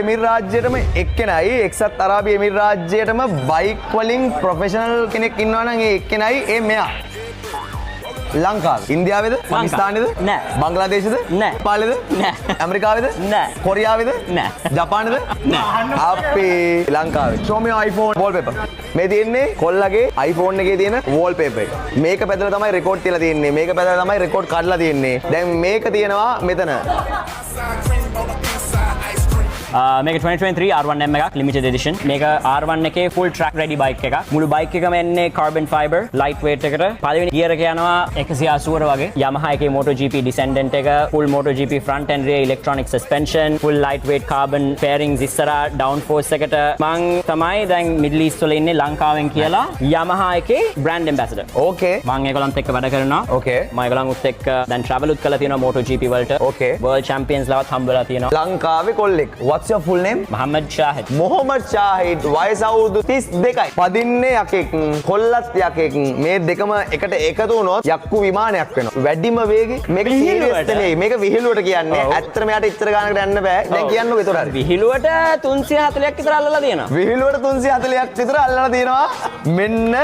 එමිර් රාජ්‍යයටම එක්කෙනයි එක්සත් අරාබි එමිර් රාජ්‍යයටම බයික් වලින් ප්‍රොෆෙෂනල් කෙනෙක් ඉන්නවා නම් ඒ එක්කෙනයි ඒ මෙයා. ලංකාව. ඉන්දියාවේද? පාකිස්තානේද? නෑ. බංග්ලාදේශද? නෑ. පාලේද? නෑ. ඇමරිකාවේද? නෑ. කොරියාවේද? නෑ. ජපානේද? නෑ. අපේ ලංකාවේ. show me your iPhone wallpaper. මේ තියෙන්නේ කොල්ලගේ iPhone එකේ තියෙන wallpaper එක. මේක පැදලා තමයි රෙකෝඩ් තියලා තියෙන්නේ. මේක පැදලා තමයි රෙකෝඩ් කඩලා තියෙන්නේ. දැන් මේක තියෙනවා මෙතන. මේක 2023 R1M එකක් limited edition. මේක R1 එකේ full track ready bike එකක්. මුළු bike එකම එන්නේ carbon fiber light weight එකට. පළවෙනි gear එක යනවා 180 වගේ. Yamaha එකේ MotoGP Descendant එක full MotoGP front and rear electronic suspension, full light weight carbon fairings ඉස්සරහා downforce එකට. මං තමයි දැන් Middle East වල ඉන්නේ ලංකාවෙන් කියලා Yamaha එකේ brand ambassador. Okay. මං ඒගොල්ලන්ත් එක්ක වැඩ කරනවා. Okay. මම ඒගොල්ලන්ත් එක්ක දැන් travel උත් කරලා තියෙනවා MotoGP වලට. Okay. World champions ලවත් හම්බෙලා තියෙනවා. ලංකාවේ කොල්ලෙක්. What's your full name? Mohammed Shahid. Mohammed ෂාහිඩ් වයස අවුරුදු 32යි. පදින්නේ යකෙක් කොල්ලත් යකෙක් මේ දෙකම එකට එකතු වුණොත් යක්කු විමානයක් වෙනවා. වැඩිම වේගෙ මේක සීරියස් නෙවෙයි. මේක විහිළුවට කියන්නේ. ඇත්තටම යට ඉච්චර ගානකට යන්න බෑ. දැන් කියන්නකෝ ඒතර හරි. විහිළුවට 340ක් විතර අල්ලලා තියෙනවා. විහිළුවට 340ක් විතර අල්ලලා තියෙනවා. මෙන්න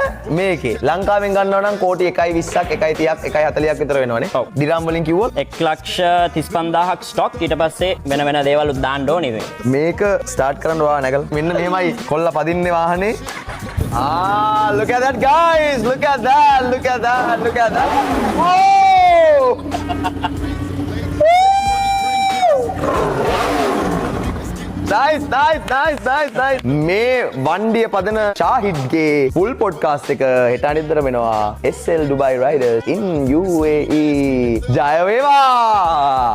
මේකේ. ලංකාවෙන් ගන්නවා නම් කෝටි 1.20ක් 1.30ක් 1.40ක් විතර වෙනවනේ. දිරාම් වලින් කිව්වොත් 1,35,000ක් ස්ටොක් ඊට පස්සේ වෙන වෙන දේවල් උත් දාන්න ඕනේ ඉතින්. මේක ස්ටාර්ට් කරන්න ඔයා නැගලා. මෙන්න මෙහෙමයි කොල්ල පදින්නේ වාහනේ. Look at that guys. Look at that. Look at that. Look at that. Whoa! Nice, nice, nice, nice, nice. මේ වණ්ඩිය පදන ෂාහිඩ්ගේ ෆුල් පොඩ්කාස්ට් එක හෙට අනිද්දර වෙනවා. SL Dubai Riders in UAE. ජය වේවා!